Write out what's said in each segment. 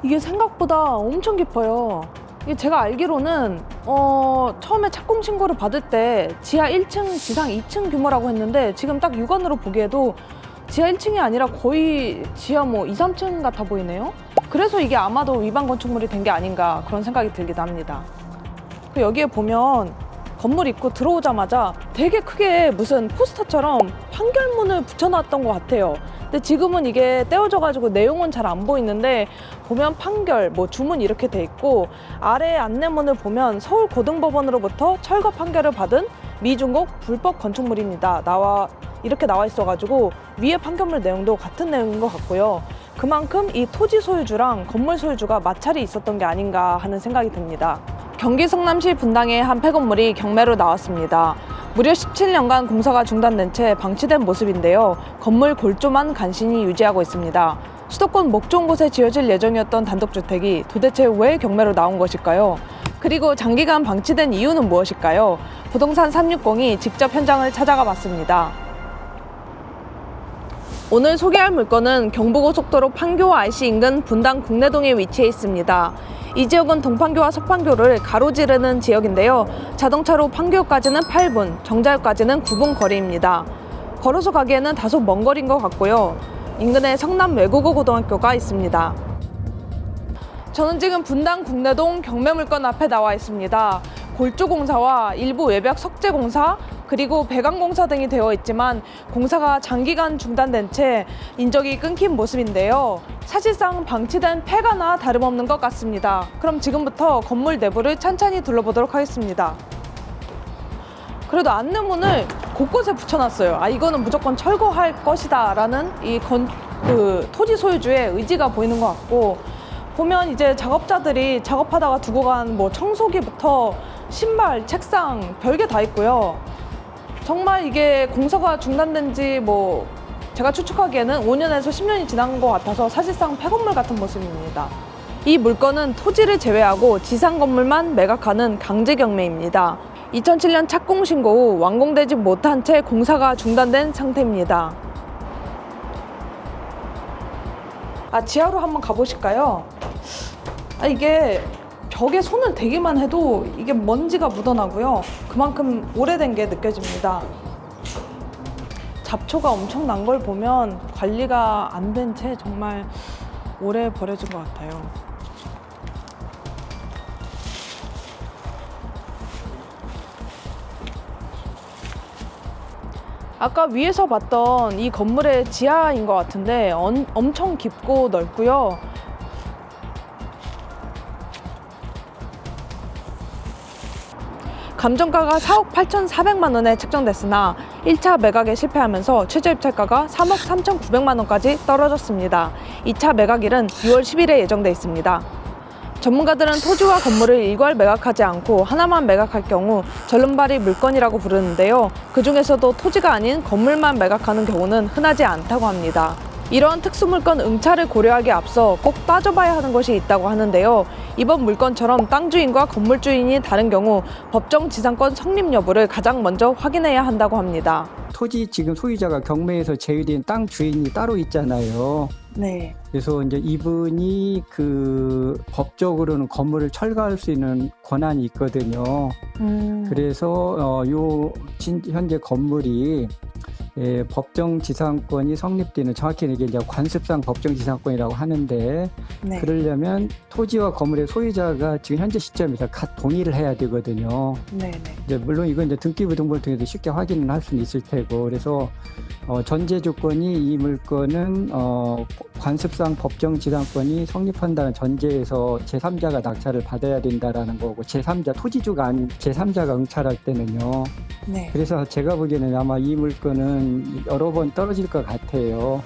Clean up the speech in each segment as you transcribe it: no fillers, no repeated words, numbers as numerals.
이게 생각보다 엄청 깊어요. 이게 제가 알기로는 처음에 착공 신고를 받을 때 지하 1층, 지상 2층 규모라고 했는데 지금 딱 육안으로 보기에도 지하 1층이 아니라 거의 지하 뭐 2, 3층 같아 보이네요. 그래서 이게 아마도 위반 건축물이 된 게 아닌가 그런 생각이 들기도 합니다. 여기에 보면 건물 입구 들어오자마자 되게 크게 무슨 포스터처럼 판결문을 붙여놨던 것 같아요. 근데 지금은 이게 떼어져가지고 내용은 잘 안 보이는데 보면 판결, 뭐 주문 이렇게 돼 있고 아래 안내문을 보면 서울고등법원으로부터 철거 판결을 받은 미중국 불법 건축물입니다. 이렇게 나와 있어가지고 위에 판결문 내용도 같은 내용인 것 같고요. 그만큼 이 토지 소유주랑 건물 소유주가 마찰이 있었던 게 아닌가 하는 생각이 듭니다. 경기 성남시 분당의 한 폐건물이 경매로 나왔습니다. 무려 17년간 공사가 중단된 채 방치된 모습인데요. 건물 골조만 간신히 유지하고 있습니다. 수도권 목 좋은 곳에 지어질 예정이었던 단독주택이 도대체 왜 경매로 나온 것일까요? 그리고 장기간 방치된 이유는 무엇일까요? 부동산 360이 직접 현장을 찾아가 봤습니다. 오늘 소개할 물건은 경부고속도로 판교 IC 인근 분당 국내동에 위치해 있습니다. 이 지역은 동판교와 서판교를 가로지르는 지역인데요. 자동차로 판교까지는 8분, 정자역까지는 9분 거리입니다. 걸어서 가기에는 다소 먼 거리인 것 같고요. 인근에 성남 외국어 고등학교가 있습니다. 저는 지금 분당 국내동 경매물건 앞에 나와 있습니다. 골조공사와 일부 외벽 석재공사, 그리고 배관공사 등이 되어 있지만 공사가 장기간 중단된 채 인적이 끊긴 모습인데요. 사실상 방치된 폐가나 다름없는 것 같습니다. 그럼 지금부터 건물 내부를 찬찬히 둘러보도록 하겠습니다. 그래도 안내문을 곳곳에 붙여놨어요. 이거는 무조건 철거할 것이다 라는 토지 소유주의 의지가 보이는 것 같고, 보면 이제 작업자들이 작업하다가 두고 간 뭐 청소기부터 신발, 책상 별게 다 있고요. 정말 이게 공사가 중단된 지 제가 추측하기에는 5년에서 10년이 지난 것 같아서 사실상 폐건물 같은 모습입니다. 이 물건은 토지를 제외하고 지상 건물만 매각하는 강제 경매입니다. 2007년 착공 신고 후 완공되지 못한 채 공사가 중단된 상태입니다. 지하로 한번 가보실까요? 이게 벽에 손을 대기만 해도 이게 먼지가 묻어나고요. 그만큼 오래된 게 느껴집니다. 잡초가 엄청 난 걸 보면 관리가 안 된 채 정말 오래 버려진 것 같아요. 아까 위에서 봤던 이 건물의 지하인 것 같은데 엄청 깊고 넓고요. 감정가가 4억 8,400만 원에 책정됐으나 1차 매각에 실패하면서 최저 입찰가가 3억 3,900만 원까지 떨어졌습니다. 2차 매각일은 6월 10일에 예정돼 있습니다. 전문가들은 토지와 건물을 일괄 매각하지 않고 하나만 매각할 경우 절름발이 물건이라고 부르는데요. 그 중에서도 토지가 아닌 건물만 매각하는 경우는 흔하지 않다고 합니다. 이러한 특수물건 응찰을 고려하기에 앞서 꼭 따져봐야 하는 것이 있다고 하는데요. 이번 물건처럼 땅 주인과 건물 주인이 다른 경우 법정 지상권 성립 여부를 가장 먼저 확인해야 한다고 합니다. 토지 지금 소유자가 경매에서 제외된 땅 주인이 따로 있잖아요. 네. 그래서 이제 이분이 법적으로는 건물을 철거할 수 있는 권한이 있거든요. 그래서 현재 건물이 법정 지상권이 성립되는, 정확히는 이게 이제 관습상 법정 지상권이라고 하는데, 네. 그러려면 토지와 건물의 소유자가 지금 현재 시점에서 동의를 해야 되거든요. 네네. 이제 물론 이건 이제 등기부등본을 통해서 쉽게 확인을 할 수는 있을 테고, 그래서 전제 조건이 이 물건은 관습상 법정 지상권이 성립한다는 전제에서 제3자가 낙찰을 받아야 된다라는 거고, 제3자, 토지주가 아닌 제3자가 응찰할 때는요. 네. 그래서 제가 보기에는 아마 이 물건은 여러 번 떨어질 것 같아요.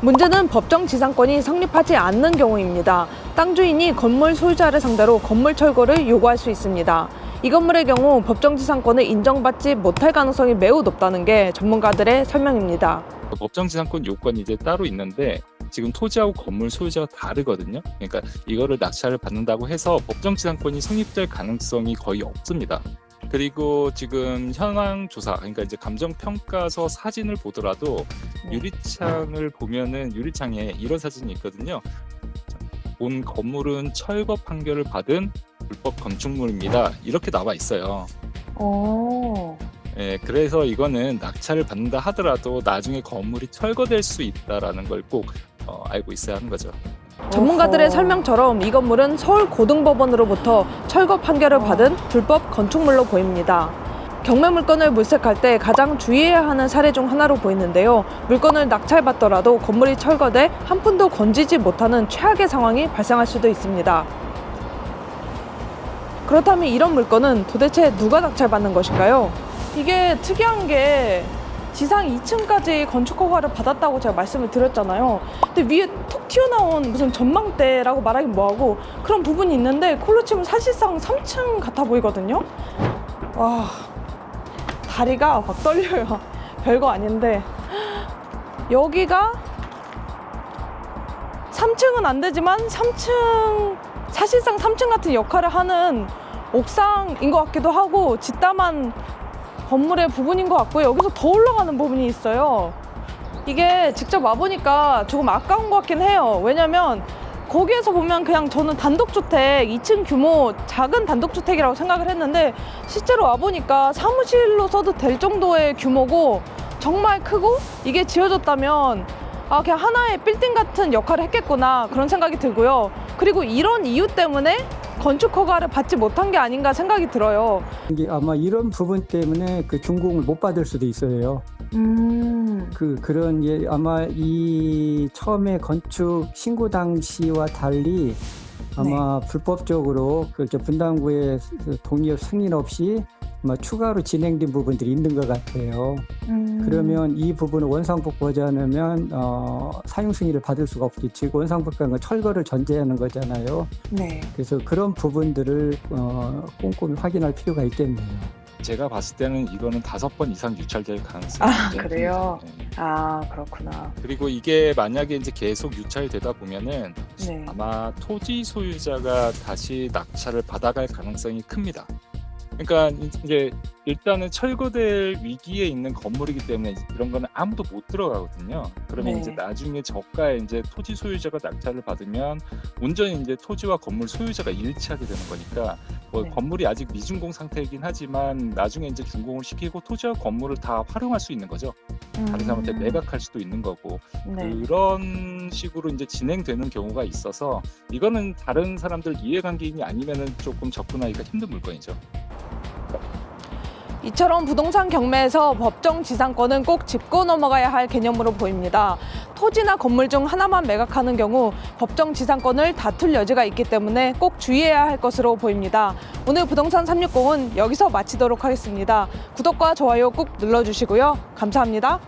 문제는 법정 지상권이 성립하지 않는 경우입니다. 땅 주인이 건물 소유자를 상대로 건물 철거를 요구할 수 있습니다. 이 건물의 경우 법정 지상권을 인정받지 못할 가능성이 매우 높다는 게 전문가들의 설명입니다. 법정 지상권 요건이 이제 따로 있는데 지금 토지하고 건물 소유자가 다르거든요. 그러니까 이거를 낙찰을 받는다고 해서 법정 지상권이 성립될 가능성이 거의 없습니다. 그리고 지금 현황 조사, 그러니까 이제 감정 평가서 사진을 보더라도 유리창을 보면은 유리창에 이런 사진이 있거든요. 본 건물은 철거 판결을 받은 불법 건축물입니다. 이렇게 나와 있어요. 예, 그래서 이거는 낙찰을 받는다 하더라도 나중에 건물이 철거될 수 있다라는 걸 꼭 알고 있어야 하는 거죠. 전문가들의 설명처럼 이 건물은 서울고등법원으로부터 철거 판결을 받은 불법 건축물로 보입니다. 경매 물건을 물색할 때 가장 주의해야 하는 사례 중 하나로 보이는데요. 물건을 낙찰받더라도 건물이 철거돼 한 푼도 건지지 못하는 최악의 상황이 발생할 수도 있습니다. 그렇다면 이런 물건은 도대체 누가 낙찰받는 것일까요? 이게 특이한 게 지상 2층까지 건축 허가를 받았다고 제가 말씀을 드렸잖아요. 근데 위에 톡 튀어나온 무슨 전망대라고 말하긴 뭐하고 그런 부분이 있는데 그걸로 치면 사실상 3층 같아 보이거든요. 와, 다리가 막 떨려요. 별거 아닌데 여기가 3층은 안 되지만 3층 사실상 3층 같은 역할을 하는 옥상인 것 같기도 하고 짓담한 건물의 부분인 것 같고요. 여기서 더 올라가는 부분이 있어요. 이게 직접 와보니까 조금 아까운 것 같긴 해요. 왜냐면 거기에서 보면 그냥 저는 단독주택 2층 규모 작은 단독주택이라고 생각을 했는데 실제로 와보니까 사무실로 써도 될 정도의 규모고 정말 크고 이게 지어졌다면 아 그냥 하나의 빌딩 같은 역할을 했겠구나 그런 생각이 들고요. 그리고 이런 이유 때문에 건축 허가를 받지 못한 게 아닌가 생각이 들어요. 이게 아마 이런 부분 때문에 그 준공을 못 받을 수도 있어요. 그런 아마 이 처음에 건축 신고 당시와 달리 아마 불법적으로 저 분당구의 동의 승인 없이 아마 추가로 진행된 부분들이 있는 것 같아요. 그러면 이 부분을 원상복구하지 않으면 사용 승인을 받을 수가 없겠지. 원상복구한 건 철거를 전제하는 거잖아요. 네. 그래서 그런 부분들을 꼼꼼히 확인할 필요가 있겠네요. 제가 봤을 때는 이거는 5번 이상 유찰될 가능성이 굉장히 그래요? 큽니다. 네. 아 그렇구나. 그리고 이게 만약에 이제 계속 유찰되다 보면은 네. 아마 토지 소유자가 다시 낙찰을 받아갈 가능성이 큽니다. 그러니까 이제 일단은 철거될 위기에 있는 건물이기 때문에 이런 거는 아무도 못 들어가거든요. 그러면 네. 이제 나중에 저가에 이제 토지 소유자가 낙찰을 받으면 온전히 이제 토지와 건물 소유자가 일치하게 되는 거니까 뭐 네. 건물이 아직 미준공 상태이긴 하지만 나중에 이제 준공을 시키고 토지와 건물을 다 활용할 수 있는 거죠. 다른 사람한테 매각할 수도 있는 거고 네. 그런 식으로 이제 진행되는 경우가 있어서 이거는 다른 사람들 이해관계인이 아니면은 조금 접근하기가 힘든 물건이죠. 이처럼 부동산 경매에서 법정 지상권은 꼭 짚고 넘어가야 할 개념으로 보입니다. 토지나 건물 중 하나만 매각하는 경우 법정 지상권을 다툴 여지가 있기 때문에 꼭 주의해야 할 것으로 보입니다. 오늘 부동산 360은 여기서 마치도록 하겠습니다. 구독과 좋아요 꼭 눌러주시고요. 감사합니다.